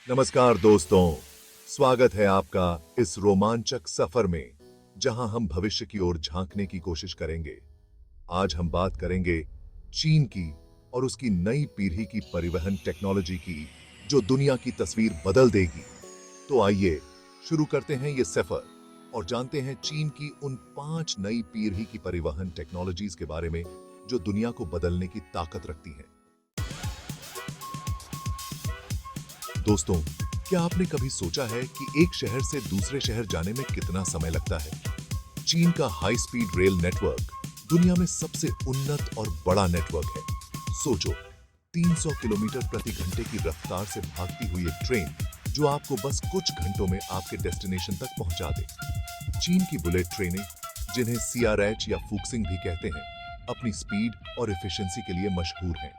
नमस्कार दोस्तों, स्वागत है आपका इस रोमांचक सफर में जहां हम भविष्य की ओर झांकने की कोशिश करेंगे। आज हम बात करेंगे चीन की और उसकी नई पीढ़ी की परिवहन टेक्नोलॉजी की जो दुनिया की तस्वीर बदल देगी। तो आइए शुरू करते हैं ये सफर और जानते हैं चीन की उन 5 नई पीढ़ी की परिवहन टेक्नोलॉजीज के बारे में जो दुनिया को बदलने की ताकत रखती हैं। दोस्तों, क्या आपने कभी सोचा है कि एक शहर से दूसरे शहर जाने में कितना समय लगता है? चीन का हाई स्पीड रेल नेटवर्क दुनिया में सबसे उन्नत और बड़ा नेटवर्क है। सोचो, 300 किलोमीटर प्रति घंटे की रफ्तार से भागती हुई एक ट्रेन जो आपको बस कुछ घंटों में आपके डेस्टिनेशन तक पहुंचा दे। चीन की बुलेट ट्रेनें, जिन्हें CRH या फुक्सिंग भी कहते हैं, अपनी स्पीड और एफिशिएंसी के लिए मशहूर हैं।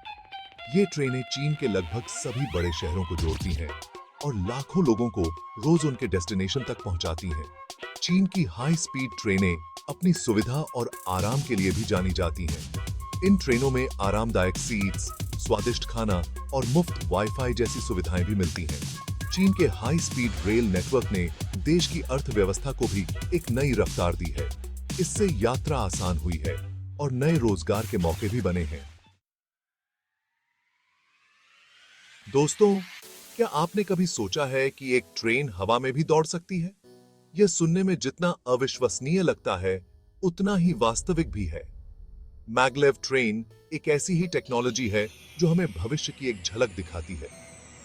ये ट्रेनें चीन के लगभग सभी बड़े शहरों को जोड़ती हैं और लाखों लोगों को रोज उनके डेस्टिनेशन तक पहुंचाती हैं। चीन की हाई स्पीड ट्रेनें अपनी सुविधा और आराम के लिए भी जानी जाती हैं। इन ट्रेनों में आरामदायक सीट्स, स्वादिष्ट खाना और मुफ्त वाईफाई जैसी सुविधाएं भी मिलती हैं। चीन के हाई स्पीड रेल नेटवर्क ने देश की अर्थव्यवस्था को भी एक नई रफ्तार दी है। इससे यात्रा आसान हुई है और नए रोजगार के मौके भी बने हैं। दोस्तों, क्या आपने कभी सोचा है कि एक ट्रेन हवा में भी दौड़ सकती है? यह सुनने में जितना अविश्वसनीय लगता है, उतना ही वास्तविक भी है। मैगलेव ट्रेन एक ऐसी ही टेक्नोलॉजी है जो हमें भविष्य की एक झलक दिखाती है।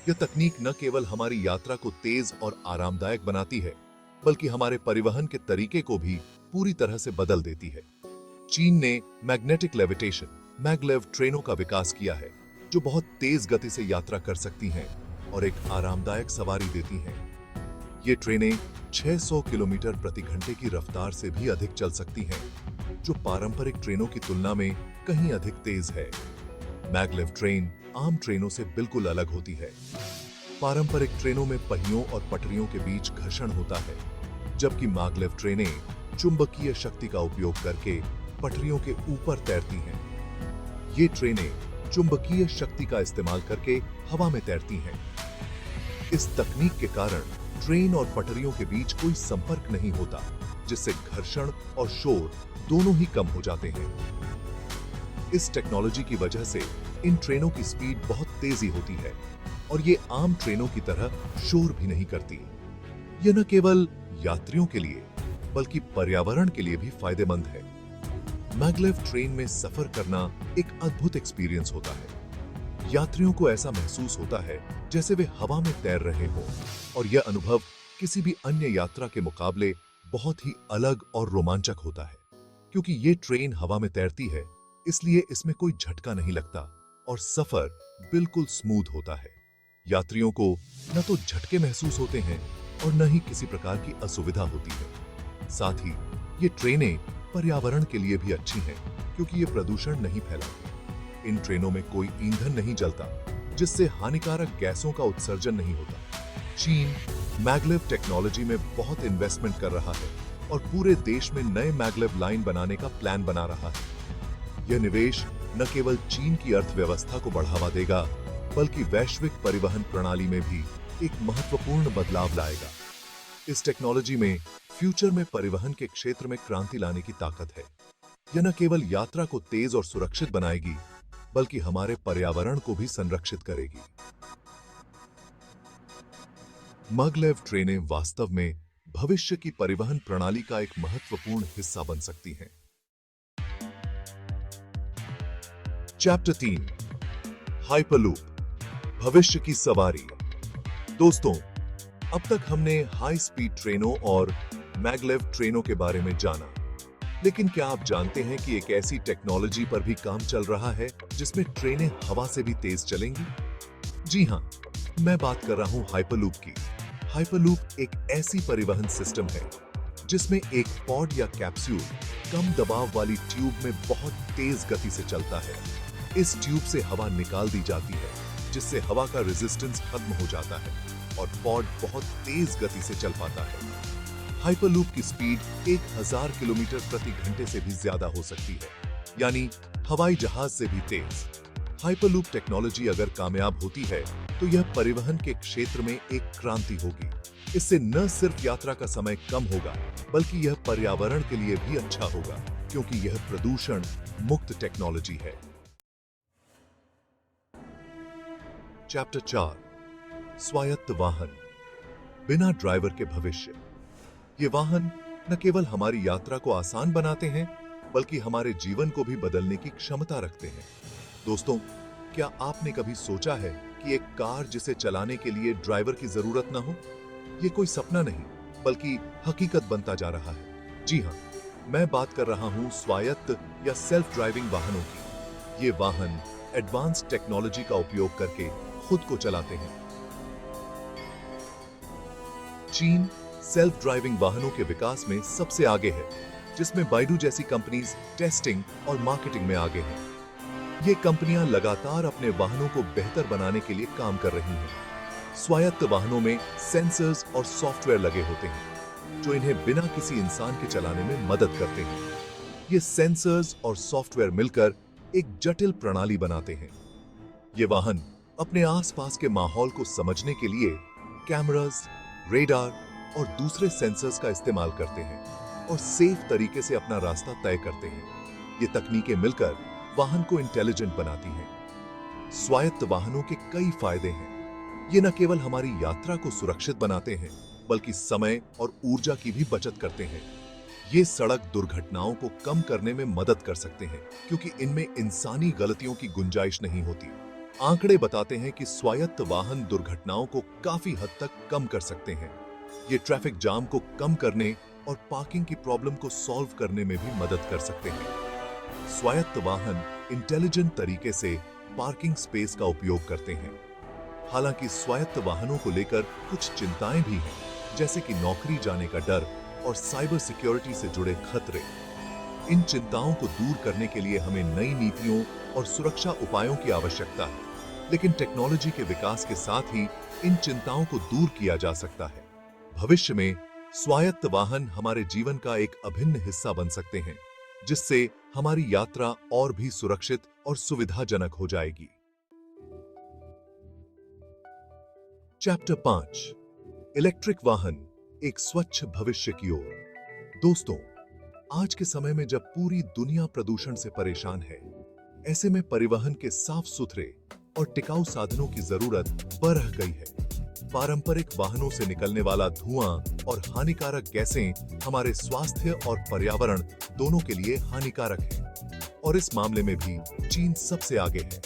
यह तकनीक न केवल हमारी यात्रा को तेज और आरामदायक बनाती है, बल्कि हमारे परिवहन के तरीके को भी पूरी तरह से बदल देती है। चीन ने मैग्नेटिक लेविटेशन, मैगलेव ट्रेनों का विकास किया है, जो बहुत तेज गति से यात्रा कर सकती हैं और एक आरामदायक सवारी देती हैं। ये ट्रेनें 600 किलोमीटर प्रति घंटे की रफ्तार से भी अधिक चल सकती हैं, जो पारंपरिक ट्रेनों की तुलना में कहीं अधिक तेज है। मैगलेव ट्रेन आम ट्रेनों से बिल्कुल अलग होती है। पारंपरिक ट्रेनों में पहियों और पटरियों के बीच घर्षण होता है, जबकि मैगलेव ट्रेनें चुंबकीय शक्ति का उपयोग करके पटरियों के ऊपर तैरती हैं। ये ट्रेनें चुंबकीय शक्ति का इस्तेमाल करके हवा में तैरती हैं। इस तकनीक के कारण ट्रेन और पटरियों के बीच कोई संपर्क नहीं होता, जिससे घर्षण और शोर दोनों ही कम हो जाते हैं। इस टेक्नोलॉजी की वजह से इन ट्रेनों की स्पीड बहुत तेजी होती है और ये आम ट्रेनों की तरह शोर भी नहीं करती। यह न केवल यात्रियों के लिए बल्कि पर्यावरण के लिए भी फायदेमंद है। मैगलेव ट्रेन में सफर करना एक अद्भुत एक्सपीरियंस होता है। यात्रियों को ऐसा महसूस होता है जैसे वे हवा में तैर रहे हों, और यह अनुभव किसी भी अन्य यात्रा के मुकाबले बहुत ही अलग और रोमांचक होता है। क्योंकि ये ट्रेन हवा में तैरती है, इसलिए इसमें कोई झटका नहीं लगता और सफर बिल्कुल स्मूथ होता है। यात्रियों को न तो झटके महसूस होते हैं और न ही किसी प्रकार की असुविधा होती है। साथ ही ये ट्रेनें पर्यावरण के लिए भी अच्छी हैं, क्योंकि ये प्रदूषण नहीं फैलाती। इन ट्रेनों में कोई ईंधन नहीं जलता, जिससे हानिकारक गैसों का उत्सर्जन नहीं होता। चीन मैगलेव टेक्नोलॉजी में बहुत इन्वेस्टमेंट कर रहा है और पूरे देश में नए मैगलेव लाइन बनाने का प्लान बना रहा है। यह निवेश न केवल चीन की अर्थव्यवस्था को बढ़ावा देगा, बल्कि वैश्विक परिवहन प्रणाली में भी एक महत्वपूर्ण बदलाव लाएगा। इस टेक्नोलॉजी में फ्यूचर में परिवहन के क्षेत्र में क्रांति लाने की ताकत है। यह न केवल यात्रा को तेज और सुरक्षित बनाएगी, बल्कि हमारे पर्यावरण को भी संरक्षित करेगी। मैगलेव ट्रेनें वास्तव में भविष्य की परिवहन प्रणाली का एक महत्वपूर्ण हिस्सा बन सकती हैं। चैप्टर 3, हाइपरलूप, भविष्य की सवारी। दोस्तों, अब तक हमने हाई स्पीड ट्रेनों और मैगलेव ट्रेनों के बारे में जाना, लेकिन क्या आप जानते हैं कि एक ऐसी टेक्नोलॉजी पर भी काम चल रहा है जिसमें ट्रेनें हवा से भी तेज चलेंगी? जी हां, मैं बात कर रहा हूं हाइपरलूप की। हाइपरलूप एक ऐसी परिवहन सिस्टम है जिसमें एक पॉड या कैप्सूल कम दबाव वाली ट्यूब में बहुत तेज गति से चलता है। इस ट्यूब से हवा निकाल दी जाती है, जिससे हवा का रेजिस्टेंस खत्म हो जाता है और पॉड बहुत तेज गति से चल पाता है। हाइपरलूप की स्पीड 1000 किलोमीटर प्रति घंटे से भी ज्यादा हो सकती है, यानी हवाई जहाज से भी तेज। हाइपरलूप टेक्नोलॉजी अगर कामयाब होती है तो यह परिवहन के क्षेत्र में एक क्रांति होगी। इससे न सिर्फ यात्रा का समय कम होगा बल्कि यह पर्यावरण के लिए भी अच्छा होगा, क्योंकि यह प्रदूषण मुक्त टेक्नोलॉजी है। चैप्टर 4, स्वायत्त वाहन, बिना ड्राइवर के भविष्य। ये वाहन न केवल हमारी यात्रा को आसान बनाते हैं बल्कि हमारे जीवन को भी बदलने की क्षमता रखते हैं। दोस्तों, क्या आपने कभी सोचा है कि एक कार जिसे चलाने के लिए ड्राइवर की जरूरत ना हो? ये कोई सपना नहीं बल्कि हकीकत बनता जा रहा है। जी हां, मैं बात कर रहा हूं स्वायत्त या सेल्फ ड्राइविंग वाहनों की। ये वाहन एडवांस टेक्नोलॉजी का उपयोग करके खुद को चलाते हैं। चीन सेल्फ ड्राइविंग वाहनों के विकास में सबसे आगे है, जिसमें बाइडू जैसी कंपनीज टेस्टिंग और मार्केटिंग में आगे हैं। ये कंपनियां लगातार अपने वाहनों को बेहतर बनाने के लिए काम कर रही हैं। स्वायत्त वाहनों में सेंसर्स और सॉफ्टवेयर लगे होते हैं जो इन्हें बिना किसी इंसान के चलाने में मदद करते हैं। ये सेंसर्स और सॉफ्टवेयर मिलकर एक जटिल प्रणाली बनाते हैं। ये वाहन अपने आसपास के माहौल को समझने के लिए कैमरास, रेडार और दूसरे सेंसर्स का इस्तेमाल करते हैं और सेफ तरीके से अपना रास्ता तय करते हैं। ये तकनीकें मिलकर वाहन को इंटेलिजेंट बनाती हैं। स्वायत्त वाहनों के कई फायदे हैं। ये न केवल हमारी यात्रा को सुरक्षित बनाते हैं बल्कि समय और ऊर्जा की भी बचत करते हैं। ये सड़क दुर्घटनाओं को कम करने में मदद कर सकते हैं क्योंकि इनमें इंसानी गलतियों की गुंजाइश नहीं होती। आंकड़े बताते हैं कि स्वायत्त वाहन दुर्घटनाओं को काफी हद तक कम कर सकते हैं। ये ट्रैफिक जाम को कम करने और पार्किंग की प्रॉब्लम को सॉल्व करने में भी मदद कर सकते हैं। स्वायत्त वाहन इंटेलिजेंट तरीके से पार्किंग स्पेस का उपयोग करते हैं। हालांकि स्वायत्त वाहनों को लेकर कुछ चिंताएं भी हैं, जैसे कि नौकरी जाने का डर और साइबर सिक्योरिटी से जुड़े खतरे। इन चिंताओं को दूर करने के लिए हमें नई नीतियों और सुरक्षा उपायों की आवश्यकता है, लेकिन टेक्नोलॉजी के विकास के साथ ही इन चिंताओं को दूर किया जा सकता है। भविष्य में स्वायत्त वाहन हमारे जीवन का एक अभिन्न हिस्सा बन सकते हैं, जिससे हमारी यात्रा और भी सुरक्षित और सुविधाजनक हो जाएगी। चैप्टर 5, इलेक्ट्रिक वाहन, एक स्वच्छ भविष्य की ओर। दोस्तों, आज के समय में जब पूरी दुनिया प्रदूषण से परेशान है, ऐसे में परिवहन के साफ सुथरे और टिकाऊ साधनों की जरूरत बढ़ गई है। पारंपरिक वाहनों से निकलने वाला धुआं और हानिकारक गैसें हमारे स्वास्थ्य और पर्यावरण दोनों के लिए हानिकारक हैं, और इस मामले में भी चीन सबसे आगे है।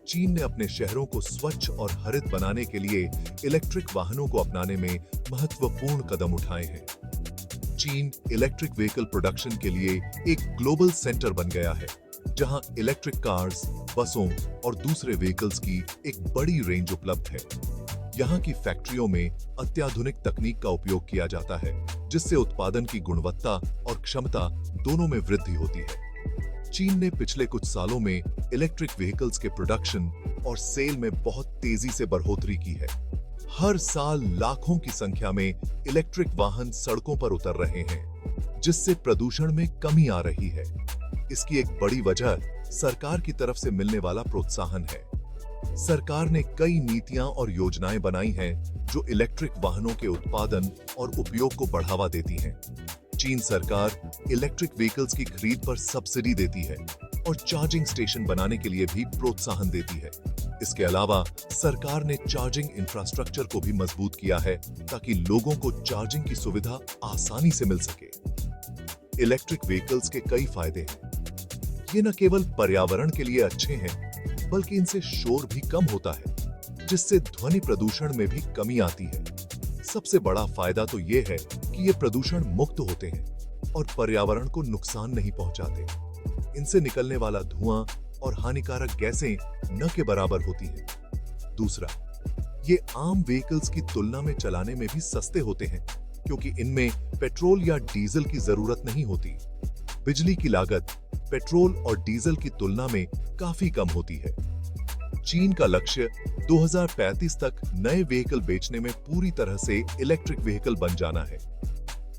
चीन ने अपने शहरों को स्वच्छ और हरित बनाने के लिए इलेक्ट्रिक वाहनों को अपनाने में महत्वपूर्ण कदम उठाए हैं। चीन इलेक्ट्रिक व्हीकल प्रोडक्शन के लिए एक ग्लोबल सेंटर बन गया है, जहां इलेक्ट्रिक कार्स, बसों और दूसरे व्हीकल्स की एक बड़ी रेंज उपलब्ध है। यहाँ की फैक्ट्रियों में अत्याधुनिक तकनीक का उपयोग किया जाता है, जिससे उत्पादन की गुणवत्ता और क्षमता दोनों में वृद्धि होती है। चीन ने पिछले कुछ सालों में इलेक्ट्रिक व्हीकल्स के प्रोडक्शन और सेल में बहुत तेजी से बढ़ोतरी की है। हर साल लाखों की संख्या में इलेक्ट्रिक वाहन सड़कों पर उतर रहे हैं, जिससे प्रदूषण में कमी आ रही है। इसकी एक बड़ी वजह सरकार की तरफ से मिलने वाला प्रोत्साहन है। सरकार ने कई नीतियां और योजनाएं बनाई हैं जो इलेक्ट्रिक वाहनों के उत्पादन और उपयोग को बढ़ावा देती हैं। चीन सरकार इलेक्ट्रिक व्हीकल्स की खरीद पर सब्सिडी देती है और चार्जिंग स्टेशन बनाने के लिए भी प्रोत्साहन देती है। इसके अलावा सरकार ने चार्जिंग इंफ्रास्ट्रक्चर को भी मजबूत किया है ताकि लोगों को चार्जिंग की सुविधा आसानी से मिल सके। इलेक्ट्रिक व्हीकल्स के कई फायदे हैं। ये न केवल पर्यावरण के लिए अच्छे हैं, बल्कि इनसे शोर भी कम होता है, जिससे ध्वनि प्रदूषण में भी कमी आती है। सबसे बड़ा फायदा तो ये है कि ये प्रदूषण मुक्त होते हैं और पर्यावरण को नुकसान नहीं पहुंचाते। इनसे निकलने वाला धुआं और हानिकारक गैसें न के बराबर होती हैं। दूसरा, ये आम व्हीकल्स की तुलना में चलाने में भी सस्ते होते हैं, क्योंकि इनमें पेट्रोल या डीजल की जरूरत नहीं होती। बिजली की लागत पेट्रोल और डीजल की तुलना में काफी कम होती है। चीन का लक्ष्य 2035 तक नए व्हीकल बेचने में पूरी तरह से इलेक्ट्रिक व्हीकल बन जाना है।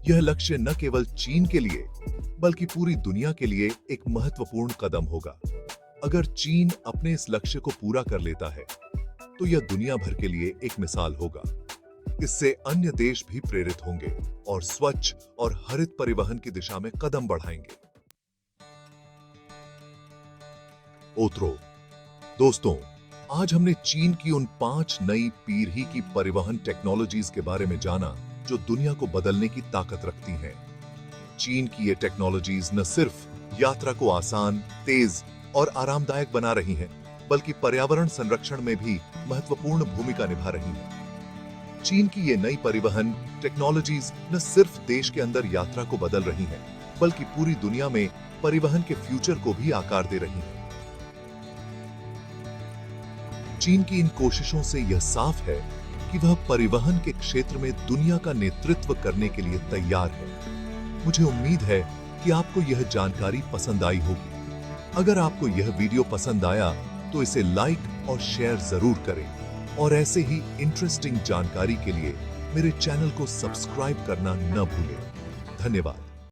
यह लक्ष्य न केवल चीन के लिए बल्कि पूरी दुनिया के लिए एक महत्वपूर्ण कदम होगा। अगर चीन अपने इस लक्ष्य को पूरा कर लेता है तो यह दुनिया भर के लिए एक मिसाल होगा। इससे अन्य देश भी प्रेरित होंगे और स्वच्छ और हरित परिवहन की दिशा में कदम बढ़ाएंगे। ओतरो दोस्तों, आज हमने चीन की उन 5 नई पीढ़ी की परिवहन टेक्नोलॉजीज के बारे में जाना जो दुनिया को बदलने की ताकत रखती हैं। चीन की ये टेक्नोलॉजीज न सिर्फ यात्रा को आसान, तेज और आरामदायक बना रही हैं, बल्कि पर्यावरण संरक्षण में भी महत्वपूर्ण भूमिका निभा रही हैं। चीन की ये नई परिवहन टेक्नोलॉजीज न सिर्फ देश के अंदर यात्रा को बदल रही हैं, बल्कि पूरी दुनिया में परिवहन के फ्यूचर को भी आकार दे रही हैं। चीन की इन कोशिशों से यह साफ है कि वह परिवहन के क्षेत्र में दुनिया का नेतृत्व करने के लिए तैयार है। मुझे उम्मीद है कि आपको यह जानकारी पसंद आई होगी। अगर आपको यह वीडियो पसंद आया तो इसे लाइक और शेयर जरूर करें और ऐसे ही इंटरेस्टिंग जानकारी के लिए मेरे चैनल को सब्सक्राइब करना न भूलें। धन्यवाद।